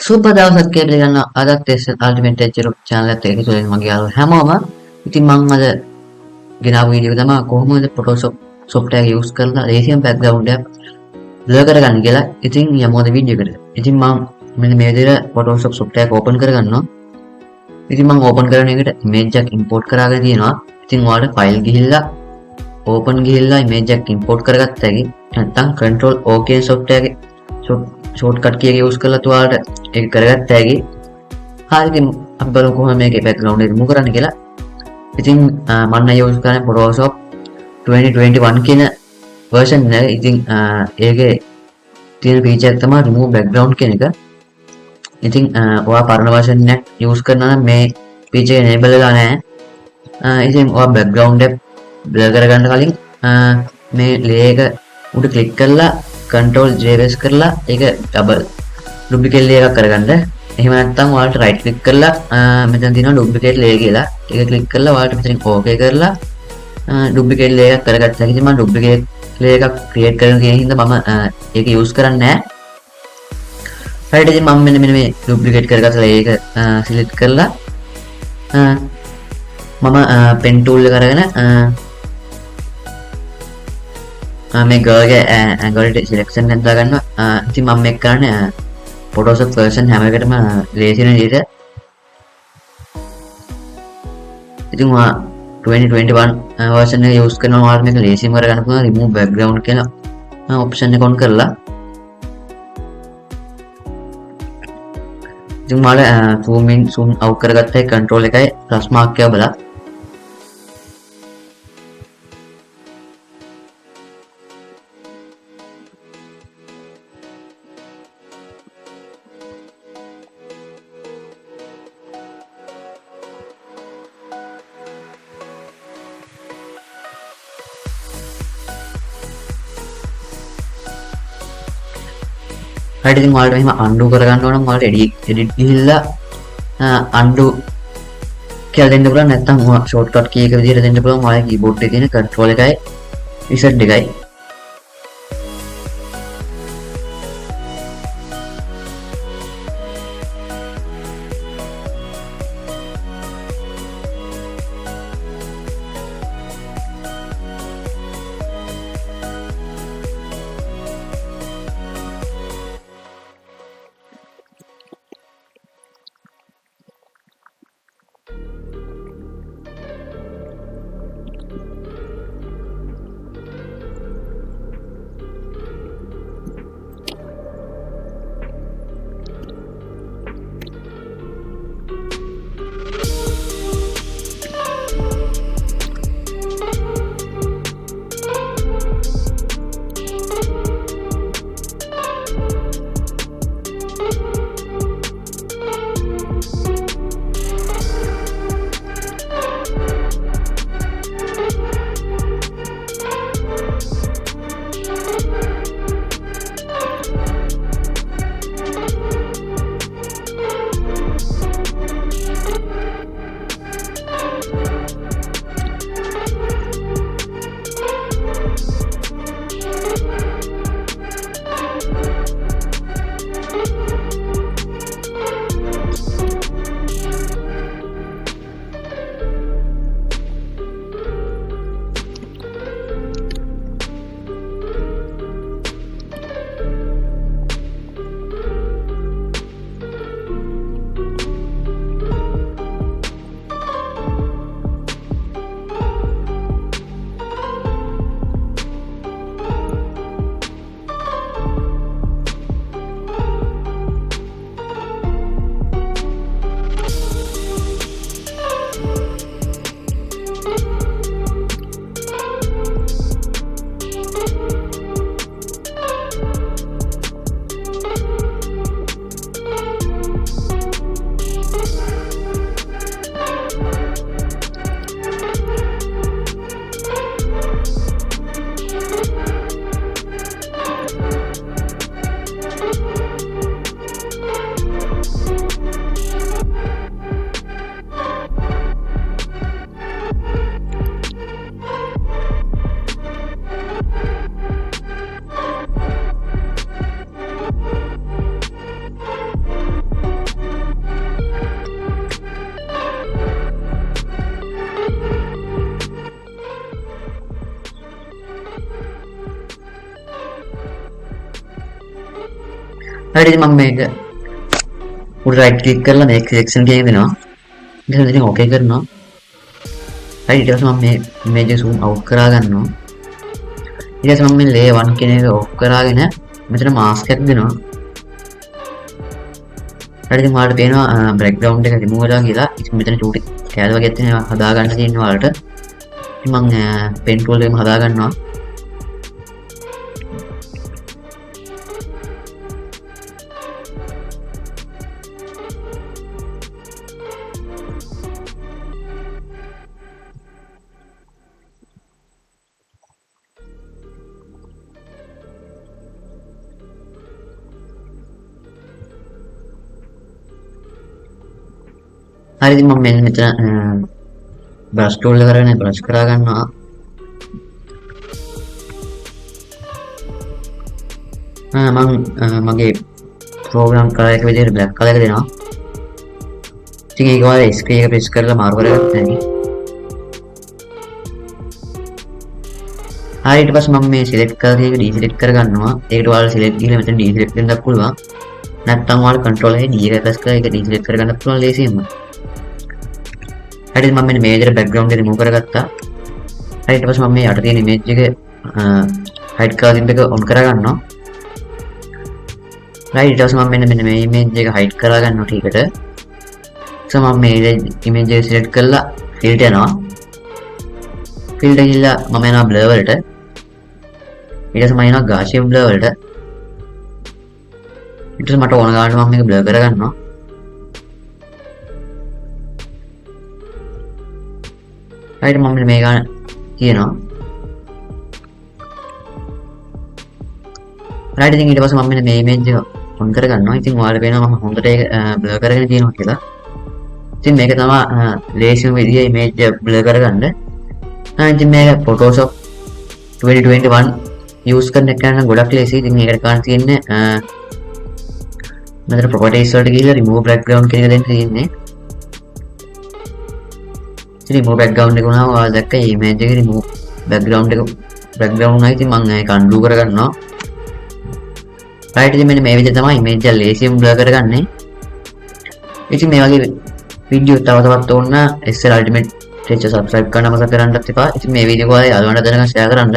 සුබ දවසක් කියලා පිළිගන්න අදත් අල්ටිමේට් එච්චර channel එකත් එකතු වෙන මගේ යාළුවෝ හැමෝම ඉතින් මම අද ගෙනාවු වීඩියෝ එක තමයි කොහොමද Photoshop software එක use කරලා ලේසියෙන් background එකක් blur කරගන්න කියලා. ඉතින් යමු අද වීඩියෝ එකට. ඉතින් මම මෙන්න මේ විදිහට Photoshop software එක open කරගන්නවා. ඉතින් මම open කරන එකට image එකක් import කරගෙන තියෙනවා. ඉතින් ඔයාලට file ගිහිල්ලා open ගිහිල්ලා image එකක් import කරගත්ත හැකි. නැත්නම් control O කියන software එකේ shortcut key එක use කරලා ඔයාලට ඒක කරගත්ත හැකි. හරි ඉතින් අපි බලමු කොහොමද මේකේ background එක remove කරන්න කියලා. ඉතින් මම use කරන්නේ Photoshop 2021 කියන version එක. ඉතින් ඒකේ තියෙන feature එක තමයි remove background කියන එක. ඉතින් ඔයා පරණ version එක use කරනවා නම් මේ feature එක enable වෙලා නැහැ. ඉතින් ඔයා background එක blur කරගන්න කලින් මේ layer එක උඩ click කරලා control J press කරලා ඒක double duplicate layer එකක් කරගන්න. එහෙම නැත්නම් ඔයාලට right click කරලා මෙතන තියෙනවා duplicate layer කියලා. ඒක click කරලා ඔයාලට මෙතනින් OK කරලා duplicate layer එකක් කරගත්තා. ඉතින් මම duplicate layer එකක් create කරන කියන හින්දා මම ඒක use කරන්නේ නැහැ. right ඉතින් මම මෙන්න මේ duplicate කරගත්ත layer එක select කරලා මම pen tool එක අරගෙන මේ girl ගේ angle selection එක දාගන්නවා. ඉතින් මම මේක කරන්නේ Photoshop version හැම එකටම ලේසි වෙන විදිහට. ඉතින් ඔයා 2021 version එක use කරනවා ඔයාලා මේක ලේසියෙන් කරගන්න පුළුවන් remove background කියලා option එක on කරලා. ඉතින් ඔයාලා zoom in zoom out කරගත්තයි control එකයි plus mark එක බලලා right ඉතින් ඔයාලට මෙහෙම undo කරගන්න ඕන නම් ඔයාලට edit ගිහිල්ලා undo කියලා දෙන්න පුළුවන්. නැත්නම් ඔයා shortcut key එක විදිහට දෙන්න පුළුවන්. ඔයාලගේ keyboard එකේ තියෙන control එකයි reset එකයි. හරිද මම මේක උඩ රයිට් ක්ලික් කරලා මේක සිලෙක්ෂන් කියන එක දෙනවා. ඊට පස්සේ ඉතින් ඕකේ කරනවා. හරි ඊට පස්සේ මම මේ ඉමේජ් එක zoom out කරා ගන්නවා. ඊට පස්සේ මම මේ layer 1 කියන එක off කරාගෙන මෙතන mask එකක් දෙනවා. හරි ඉතින් ඔයාලට පේනවා background එක remove වෙලා කියලා. ඉතින් මෙතන චූටි කැල වගේ තියෙනවා හදා ගන්න තියෙනවා ඔයාලට. ඉතින් මම pen tool එකම හදා ගන්නවා. හරි ඉතින් මම මෙතන brush tool එක කරගෙන brush කරා ගන්නවා. මම මගේ program color එක විදිහට black color එක දෙනවා. ඉතින් ඒක වල screen එක press කරලා මාරු කරගත්තා නේ. හරි ඊට පස්සේ මම මේ select කරලා ඒක deselect කරගන්නවා. ඒකට ඔයාලා select ගිහලා මෙතන deselect වෙන්නත් පුළුවන්. නැත්නම් ඔයාලා control එකේ D එක press කරලා ඒක deselect කරගන්න පුළුවන් ලේසියෙන්ම. හරි මම මේ මේජර් බෑග්ග්‍රවුන්ඩ් එක රිමූව් කරගත්තා. හරි ඊට පස්සේ මම මේ යට තියෙන ඉමේජ් එක හයිඩ් කරලා තිබ්බ එක ඔන් කරගන්නවා. හරි ඊට පස්සේ මම මෙන්න මේ ඉමේජ් එක හයිඩ් කරලා ගන්නවා ටිකට. so මම මේ ඉමේජ් එක සිලෙක්ට් කරලා ෆිල්ටර් යනවා. ෆිල්ටර් ගිහලා මම යනවා බ්ලර් වලට. ඊට පස්සේ මම යනවා ගාෂියන් බ්ලර් වලට. ඊට පස්සේ මට ඕන ගානට මම මේක බ්ලර් කරගන්නවා. හරියට මම මේ ගාන කියනවා. හරියට ඉතින් ඊට පස්සේ මම මෙන්න මේ ඉමේජ් එක ඔන් කරගන්නවා. ඉතින් ඔයාලට පේනවා මම හොඳට ඒක බ්ලර් කරගෙන තියෙනවා කියලා. ඉතින් මේක තමයි ලේසිම විදිය ඉමේජ් එක බ්ලර් කරගන්න. ඉතින් මේක Photoshop 2021 use කරන එක නම් ගොඩක් ලේසියි. ඉතින් මේකට ගන්න තියෙන්නේ මෙතන properties වලට ගිහිල්ලා remove background කියන එක දෙන්න තියෙන්නේ. remove background එක උනාම ඔයාලා දැක්ක image එකේ remove background උනා. ඉතින් මම ඒක undo කරගන්නවා. right ඉතින් මෙන්න මේ විදිහට තමයි image එක ලේසියෙන් blur කරගන්නේ. ඉතින් මේ වගේ වීඩියෝ තව තවත් ඕන නම් SL Ultimate channel subscribe කරන්න මතක කරන්නත් එපා. ඉතින් මේ වීඩියෝ ඔයාලා යාළුවන්ට දැනගන්න share කරන්න.